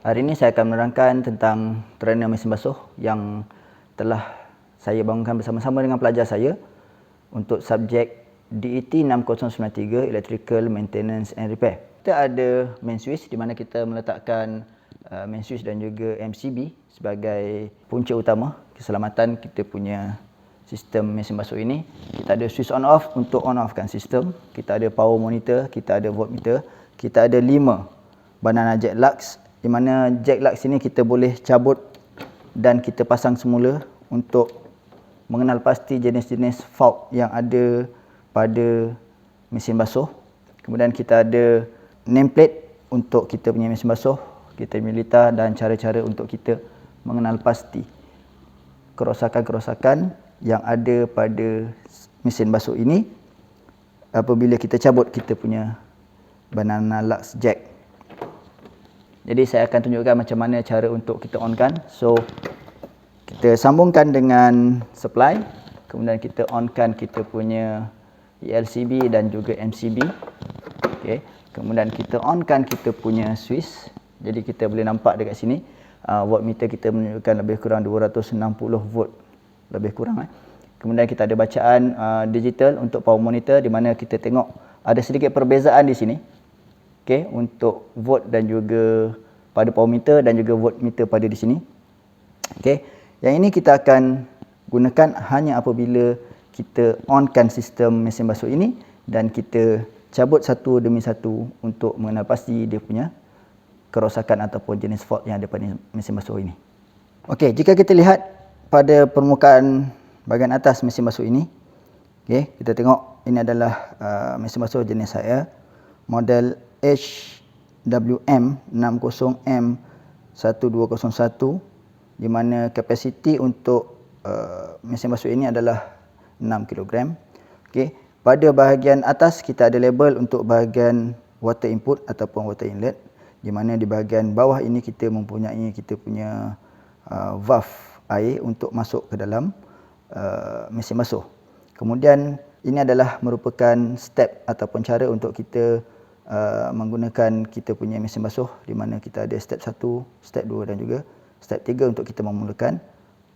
Hari ini saya akan menerangkan tentang terana mesin basuh yang telah saya bangunkan bersama-sama dengan pelajar saya untuk subjek DET 6093 Electrical Maintenance and Repair. Kita ada main switch di mana kita meletakkan main switch dan juga MCB sebagai punca utama keselamatan kita punya sistem mesin basuh ini. Kita ada switch on off untuk on offkan sistem. Kita ada power monitor, kita ada voltmeter, kita ada 5 banana jack lux, di mana jack lux ini kita boleh cabut dan kita pasang semula untuk mengenal pasti jenis-jenis fault yang ada pada mesin basuh. Kemudian kita ada nameplate untuk kita punya mesin basuh, kita punya litar dan cara-cara untuk kita mengenal pasti kerosakan-kerosakan yang ada pada mesin basuh ini apabila kita cabut kita punya banana lux jack. Jadi saya akan tunjukkan macam mana cara untuk kita onkan. So kita sambungkan dengan supply, kemudian kita onkan kita punya ELCB dan juga MCB. Okey, kemudian kita onkan kita punya switch. Jadi kita boleh nampak dekat sini voltmeter kita menunjukkan lebih kurang 260 volt lebih kurang. Kemudian kita ada bacaan digital untuk power monitor di mana kita tengok ada sedikit perbezaan di sini. Okey, untuk volt dan juga pada power meter dan juga voltmeter pada di sini. Okey, yang ini kita akan gunakan hanya apabila kita onkan sistem mesin basuh ini dan kita cabut satu demi satu untuk mengenal pasti dia punya kerosakan ataupun jenis fault yang ada pada mesin basuh ini. Okey, jika kita lihat pada permukaan bahagian atas mesin basuh ini, okey, kita tengok ini adalah mesin basuh jenis saya, model HWM60M1201, di mana kapasiti untuk mesin basuh ini adalah 6 kg. Okey, pada bahagian atas kita ada label untuk bahagian water input ataupun water inlet, di mana di bahagian bawah ini kita mempunyai kita punya valve air untuk masuk ke dalam mesin basuh. Kemudian ini adalah merupakan step ataupun cara untuk kita menggunakan kita punya mesin basuh, di mana kita ada step 1, step 2 dan juga step 3 untuk kita memulakan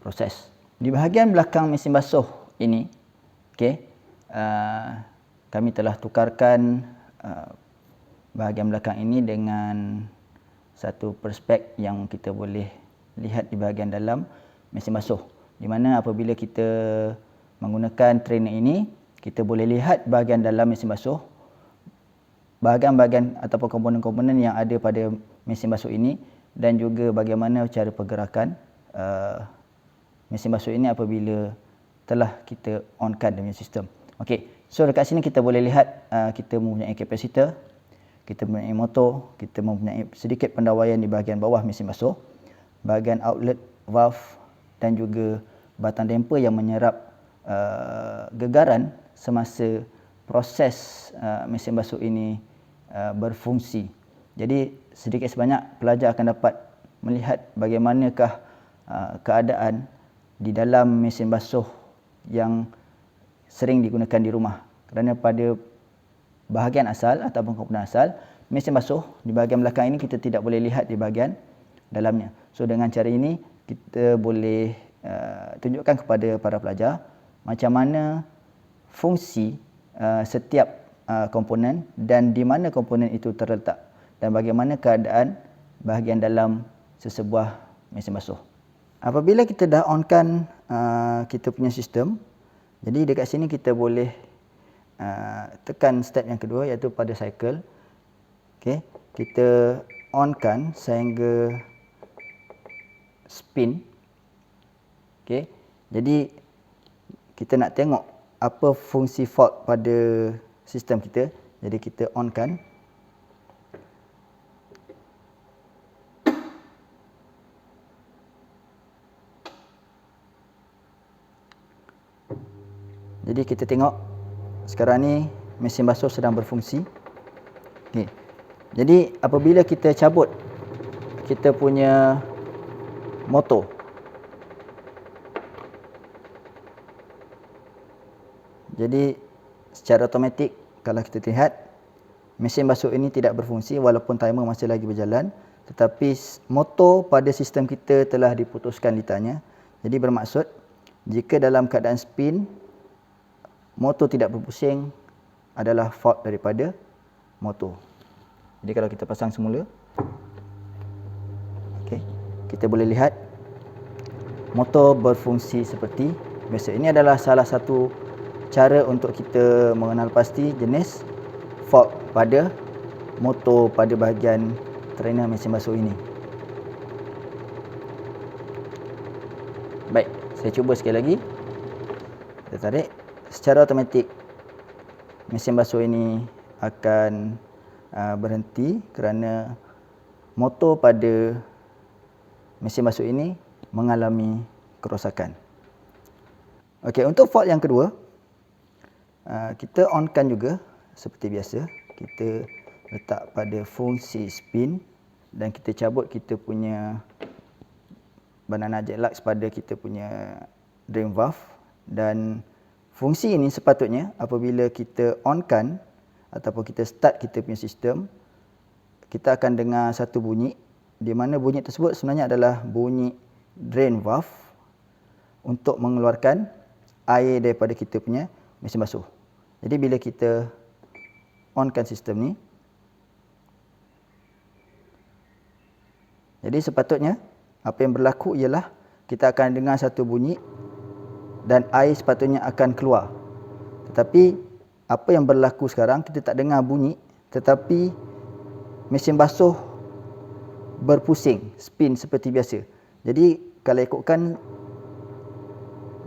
proses. Di bahagian belakang mesin basuh ini, okey, kami telah tukarkan bahagian belakang ini dengan satu perspek yang kita boleh lihat di bahagian dalam mesin basuh, di mana apabila kita menggunakan trainer ini, kita boleh lihat bahagian dalam mesin basuh, bahagian-bahagian ataupun komponen-komponen yang ada pada mesin basuh ini dan juga bagaimana cara pergerakan mesin basuh ini apabila telah kita onkan dengan sistem. Okey, so dekat sini kita boleh lihat kita mempunyai kapasitor, kita mempunyai motor, kita mempunyai sedikit pendawaian di bahagian bawah mesin basuh, bahagian outlet valve dan juga batang damper yang menyerap gegaran semasa proses mesin basuh ini berfungsi. Jadi sedikit sebanyak pelajar akan dapat melihat bagaimanakah keadaan di dalam mesin basuh yang sering digunakan di rumah. Kerana pada bahagian asal ataupun komponen asal mesin basuh di bahagian belakang ini kita tidak boleh lihat di bahagian dalamnya. So dengan cara ini kita boleh tunjukkan kepada para pelajar macam mana fungsi setiap komponen dan di mana komponen itu terletak dan bagaimana keadaan bahagian dalam sesebuah mesin basuh. Apabila kita dah onkan kita punya sistem, jadi dekat sini kita boleh tekan step yang kedua iaitu pada cycle. Okey, kita onkan sehingga spin. Okey, jadi kita nak tengok apa fungsi fault pada sistem kita, jadi kita onkan. Jadi kita tengok sekarang ni mesin basuh sedang berfungsi. Okay. Jadi apabila kita cabut kita punya motor, jadi secara automatik kalau kita lihat mesin basuh ini tidak berfungsi walaupun timer masih lagi berjalan tetapi motor pada sistem kita telah diputuskan ditanya. Jadi bermaksud jika dalam keadaan spin motor tidak berpusing adalah fault daripada motor. Jadi kalau kita pasang semula, okey, kita boleh lihat motor berfungsi seperti biasa. Ini adalah salah satu cara untuk kita mengenal pasti jenis fault pada motor pada bahagian trainer mesin basuh ini. Baik, saya cuba sekali lagi. Kita tarik. Secara automatik mesin basuh ini akan berhenti kerana motor pada mesin basuh ini mengalami kerosakan. Okey, untuk fault yang kedua, kita onkan juga seperti biasa. Kita letak pada fungsi spin dan kita cabut kita punya banana jet lux pada kita punya drain valve, dan fungsi ini sepatutnya apabila kita onkan ataupun kita start kita punya sistem, kita akan dengar satu bunyi di mana bunyi tersebut sebenarnya adalah bunyi drain valve untuk mengeluarkan air daripada kita punya mesin basuh. Jadi bila kita onkan sistem ni, jadi sepatutnya apa yang berlaku ialah kita akan dengar satu bunyi dan air sepatutnya akan keluar. Tetapi apa yang berlaku sekarang, kita tak dengar bunyi tetapi mesin basuh berpusing, spin seperti biasa. Jadi kalau ikutkan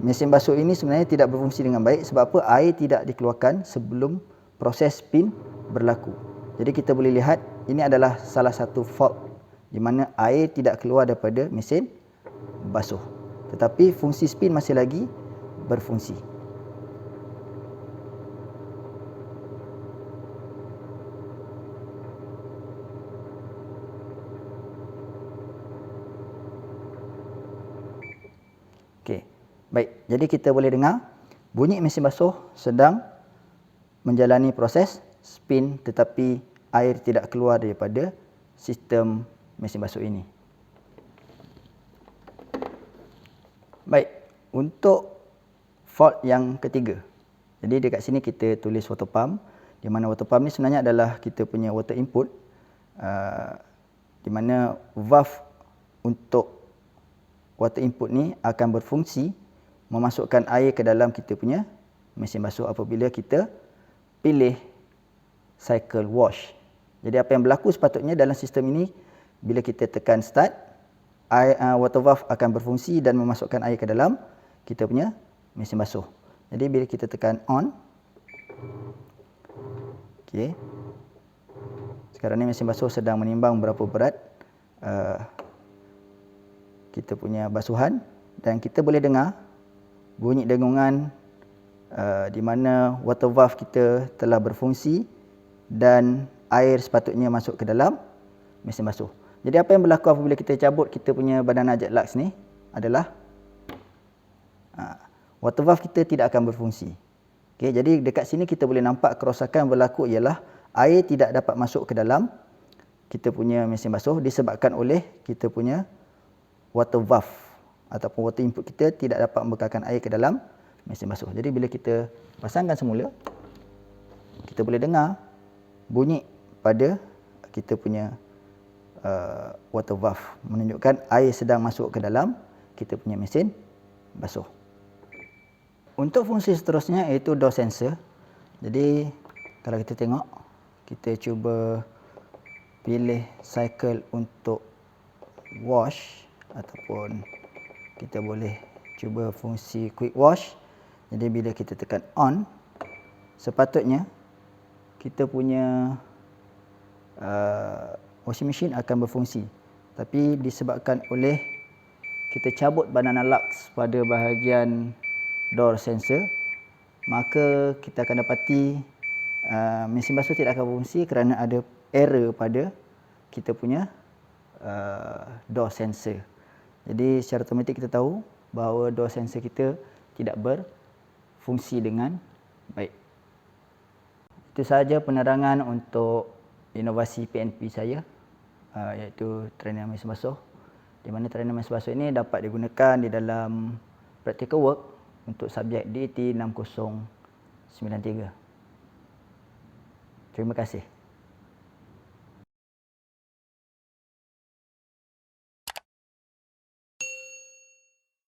mesin basuh ini sebenarnya tidak berfungsi dengan baik sebab apa? Air tidak dikeluarkan sebelum proses spin berlaku. Jadi kita boleh lihat ini adalah salah satu fault di mana air tidak keluar daripada mesin basuh. Tetapi fungsi spin masih lagi berfungsi. Okey. Baik, jadi kita boleh dengar bunyi mesin basuh sedang menjalani proses spin tetapi air tidak keluar daripada sistem mesin basuh ini. Baik, untuk fault yang ketiga. Jadi dekat sini kita tulis water pump, di mana water pump ni sebenarnya adalah kita punya water input, di mana valve untuk water input ni akan berfungsi memasukkan air ke dalam kita punya mesin basuh apabila kita pilih cycle wash. Jadi apa yang berlaku sepatutnya dalam sistem ini, bila kita tekan start, water valve akan berfungsi dan memasukkan air ke dalam kita punya mesin basuh. Jadi bila kita tekan on, okey, sekarang ni mesin basuh sedang menimbang berapa berat kita punya basuhan, dan kita boleh dengar bunyi dengungan di mana water valve kita telah berfungsi dan air sepatutnya masuk ke dalam mesin basuh. Jadi apa yang berlaku apabila kita cabut kita punya banana jet lux ni adalah water valve kita tidak akan berfungsi. Okay, jadi dekat sini kita boleh nampak kerosakan yang berlaku ialah air tidak dapat masuk ke dalam kita punya mesin basuh disebabkan oleh kita punya water valve ataupun water input kita tidak dapat membekalkan air ke dalam mesin basuh. Jadi bila kita pasangkan semula, kita boleh dengar bunyi pada kita punya water valve menunjukkan air sedang masuk ke dalam kita punya mesin basuh. Untuk fungsi seterusnya iaitu door sensor. Jadi kalau kita tengok, kita cuba pilih cycle untuk wash ataupun kita boleh cuba fungsi quick wash. Jadi bila kita tekan on, sepatutnya kita punya washing machine akan berfungsi. Tapi disebabkan oleh kita cabut banana lux pada bahagian door sensor, maka kita akan dapati mesin basuh tidak akan berfungsi kerana ada error pada kita punya door sensor. Jadi secara automatik kita tahu bahawa door sensor kita tidak berfungsi dengan baik. Itu sahaja penerangan untuk inovasi PNP saya. iaitu training mesin basuh, di mana training mesin basuh ini dapat digunakan di dalam practical work untuk subjek DT 6093. Terima kasih.